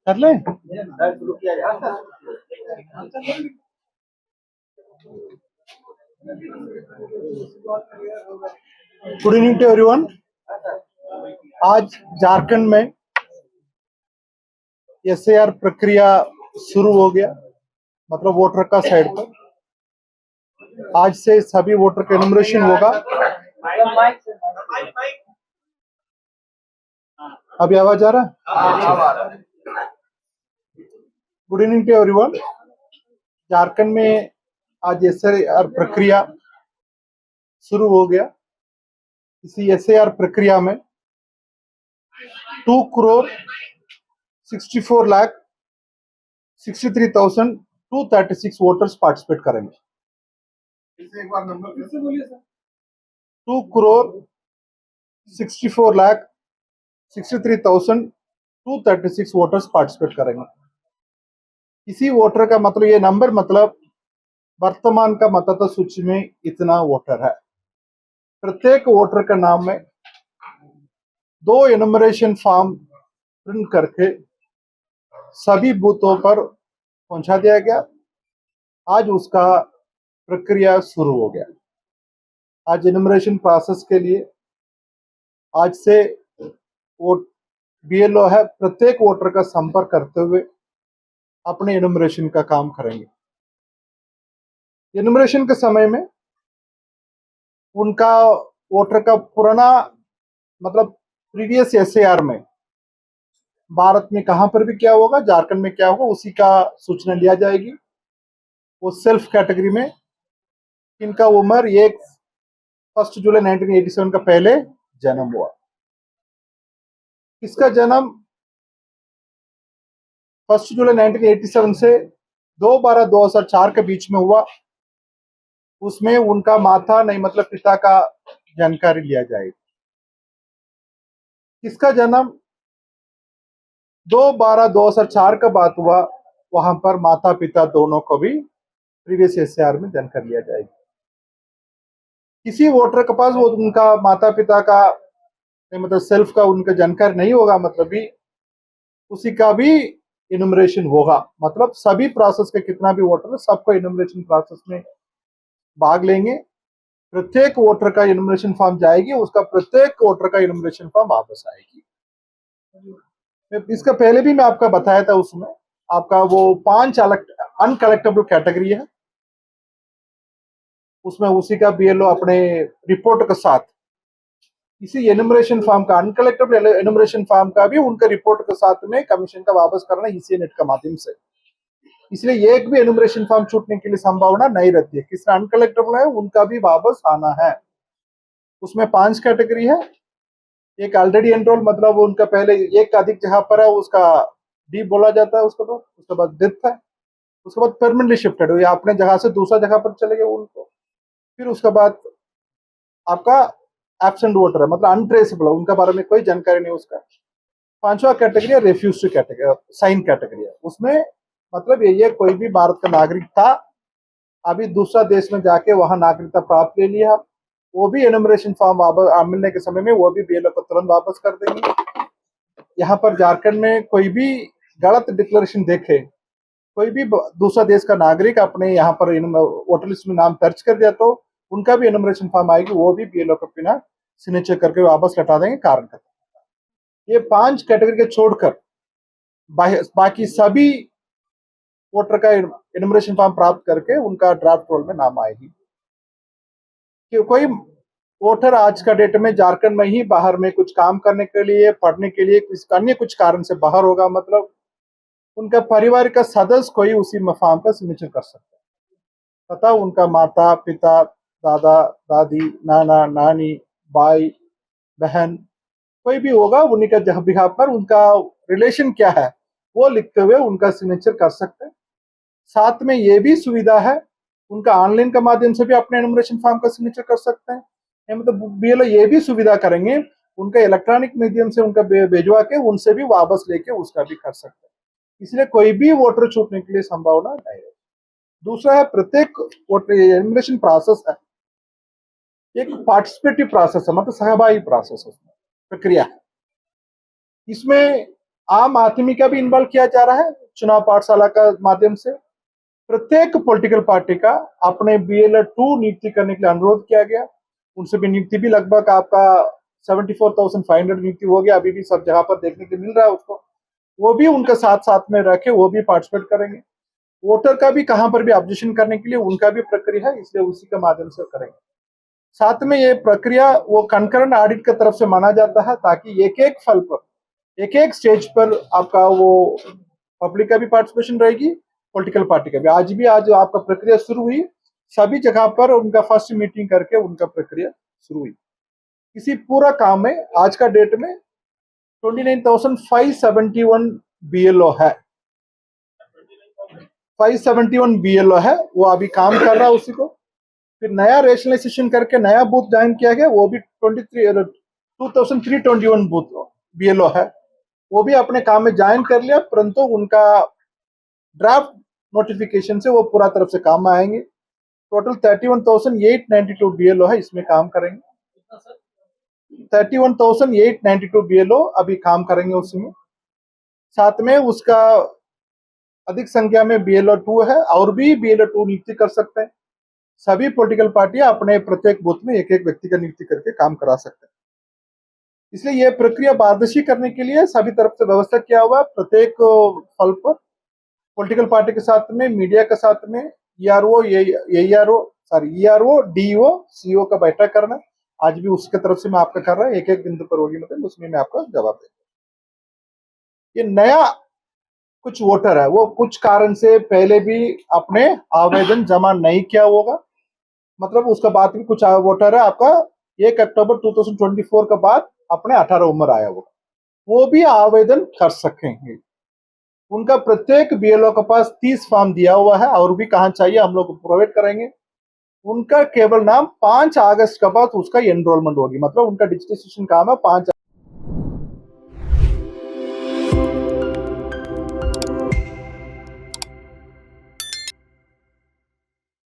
कर ले। Good evening to everyone. आज झारखंड में एसआईआर प्रक्रिया शुरू हो गया, मतलब वोटर का साइड पर आज से सभी वोटर का एनुमरेशन होगा। अभी आवाज आ रहा है? Good evening to everyone. Jharkhand में आज एसआईआर प्रक्रिया शुरू हो गया। इसी एसआईआर प्रक्रिया में 2,64,63,236 वोटर्स पार्टिसिपेट करेंगे। एक बार नंबर फिर से बोलिए सर। 2,64,63,236 वोटर्स पार्टिसिपेट करेंगे। इसी वोटर का मतलब, ये नंबर मतलब वर्तमान का मतदाता सूची में इतना वोटर है। प्रत्येक वोटर का नाम में 2 एनुमरेशन फॉर्म प्रिंट करके सभी बूथों पर पहुंचा दिया गया। आज उसका प्रक्रिया शुरू हो गया। आज एनुमरेशन प्रोसेस के लिए आज से वोट बीएलओ है, प्रत्येक वोटर का संपर्क करते हुए अपने एनुमरेशन का काम करेंगे। एनुमरेशन के समय में उनका वोटर का पुराना मतलब प्रीवियस एसआईआर में भारत में कहां पर भी क्या होगा, झारखंड में क्या होगा, उसी का सूचना लिया जाएगी। वो सेल्फ कैटेगरी में इनका उम्र 1 जुलाई 1987 का पहले जन्म हुआ। इसका जन्म 1 जुलाई 1987 से 2/12/2004 के बीच में हुआ। उसमें उनका माता नहीं मतलब पिता का जानकारी लिया जाएगी। इसका जन्म 2/12/2004 का बाद हुआ, वहां पर माता पिता दोनों को भी प्रीवियस एसआईआर में जानकारी लिया जाएगी। किसी वोटर के पास वो उनका माता पिता का मतलब सेल्फ का उनका जानकारी नहीं होगा, मतलब भी उसी का भी एनुमरेशन होगा। मतलब सभी प्रोसेस के कितना भी वोटर है सबको एनुमरेशन प्रोसेस में भाग लेंगे। प्रत्येक वोटर का एनुमरेशन फॉर्म जाएगी, उसका प्रत्येक वोटर का एनुमरेशन फॉर्म वापस आएगी। इसका पहले भी मैं आपका बताया था, उसमें आपका वो 5 अनकलेक्टेबल कैटेगरी है। उसमें उसी का बीएलओ अपने रिपोर्ट के साथ इसी एनुमरेशन फॉर्म का अनकलेक्टेबल एनुमरेशन फॉर्म का भी उनका रिपोर्ट के साथ में कमीशन का वापस करना इसी नेट का माध्यम से। इसलिए एक भी एनुमरेशन फॉर्म छूटने की लिए संभावना नहीं रहती है। किसका अनकलेक्टेबल है उनका भी वापस आना है। उसमें 5 कैटेगरी है। एक ऑलरेडी एनरोल, मतलब उनका पहले एक अधिक जगह पर है उसका डी बोला जाता है। उसके बाद डेथ है। उसके बाद परमानेंटली शिफ्टेड हो या अपने जगह से दूसरा जगह पर चले गए उनको। फिर उसके बाद आपका एब्सेंट वोटर है, मतलब अनट्रेसेबल है, उनका बारे में कोई जानकारी नहीं उसका। 5वां कैटेगरी है रेफ्यूज कैटेगरी, साइन कैटेगरी है। उसमें मतलब ये कोई भी भारत का नागरिक था, अभी दूसरा देश में जाके वहां नागरिकता प्राप्त ले लिया, वो भी एनुमरेशन फॉर्म वापस मिलने के समय में वो भी बीएलओ को तुरंत वापस कर देंगे। यहाँ पर झारखंड में कोई भी गलत डिक्लेरेशन देखे, कोई भी दूसरा देश का नागरिक अपने यहाँ पर वोटर लिस्ट में नाम दर्ज कर दिया तो उनका भी एनुमरेशन फॉर्म आएगी, वो भी बीएलओ को बिना सिग्नेचर करके वापस लौटा देंगे कारण का। ये 5 कैटेगरी के छोड़कर बाकी सभी वोटर का एनुमरेशन फॉर्म प्राप्त करके उनका ड्राफ्ट रोल में नाम आएगी। कि कोई वोटर आज का डेट में झारखंड में ही बाहर में कुछ काम करने के लिए, पढ़ने के लिए, अन्य कुछ कारण से बाहर होगा, मतलब उनका परिवार का सदस्य कोई उसी फॉर्म का सिग्नेचर कर सकता है। पता उनका माता पिता, दादा दादी, नाना नानी, भाई बहन कोई भी होगा, उन्हीं का जगह पर उनका रिलेशन क्या है वो लिखते हुए उनका सिग्नेचर कर सकते हैं। साथ में ये भी सुविधा है, उनका ऑनलाइन के माध्यम से भी अपने एनुमरेशन फॉर्म का सिग्नेचर कर सकते हैं। मतलब बीएलओ ये भी सुविधा करेंगे, उनका इलेक्ट्रॉनिक मीडियम से उनका भेजवा के उनसे भी वापस लेके उसका भी कर सकते हैं। इसलिए कोई भी वोटर छूटने के लिए संभावना नहीं है। दूसरा है प्रत्येक एनुमरेशन प्रोसेस है एक पार्टिसिपेटिव प्रोसेस है, मतलब सहभागी प्रोसेस है, प्रक्रिया है। इसमें आम आदमी का भी इन्वॉल्व किया जा रहा है चुनाव पाठशाला का माध्यम से। प्रत्येक पॉलिटिकल पार्टी का अपने BLO 2 नियुक्ति करने के लिए अनुरोध किया गया। उनसे भी नियुक्ति भी लगभग आपका 74,500 नियुक्ति हो गया, अभी भी सब जगह पर देखने को मिल रहा है उसको। वो भी उनके साथ साथ में रखे, वो भी पार्टिसिपेट करेंगे। वोटर का भी कहां पर भी ऑब्जेक्शन करने के लिए उनका भी प्रक्रिया है, इसलिए उसी के माध्यम से करेंगे। साथ में ये प्रक्रिया वो कंकरेंट ऑडिट की तरफ से माना जाता है, ताकि एक एक फल पर, एक एक स्टेज पर आपका वो पब्लिक का भी पार्टिसिपेशन रहेगी, पॉलिटिकल पार्टी का भी। आज आपका प्रक्रिया शुरू हुई, सभी जगह पर उनका फर्स्ट मीटिंग करके उनका प्रक्रिया शुरू हुई। इसी पूरा काम में आज का डेट में 29,571 BLO है, 571 BLO है, वो अभी काम कर रहा है उसी को। फिर नया रेशनलाइजेशन करके नया बूथ ज्वाइन किया गया, वो भी 2321 बूथ BLO है, वो भी अपने काम में ज्वाइन कर लिया, परंतु उनका ड्राफ्ट नोटिफिकेशन से वो पूरा तरफ से काम में आएंगे। टोटल 31,892 BLO है, इसमें काम करेंगे। 31,892 BLO अभी काम करेंगे उसी में। साथ में उसका अधिक संख्या में BLO 2 है, और भी BLO 2 नियुक्ति कर सकते हैं। सभी पॉलिटिकल पार्टियां अपने प्रत्येक बूथ में एक एक व्यक्ति का नियुक्ति करके काम करा सकते हैं। इसलिए यह प्रक्रिया पारदर्शी करने के लिए सभी तरफ से व्यवस्था किया हुआ है। प्रत्येक फल पर पॉलिटिकल पार्टी के साथ में, मीडिया के साथ में, ERO DO CO का बैठक करना, आज भी उसके तरफ से मैं आपका कर रहा है, एक एक बिंदु पर होगी, मतलब उसमें मैं आपका जवाब दूंगा। ये नया कुछ वोटर है, वो कुछ कारण से पहले भी अपने आवेदन जमा नहीं किया होगा, मतलब उसका बाद भी कुछ वोटर है आपका 1 अक्टूबर 2024 के बाद अपने 18 उम्र आया होगा, वो भी आवेदन कर सकेंगे। उनका प्रत्येक BLO के पास 30 फॉर्म दिया हुआ है, और भी कहाँ चाहिए हम लोग प्रोवाइड करेंगे। उनका केवल नाम 5 अगस्त के बाद उसका एनरोलमेंट होगी, मतलब उनका डिजिटलाइजेशन काम है 5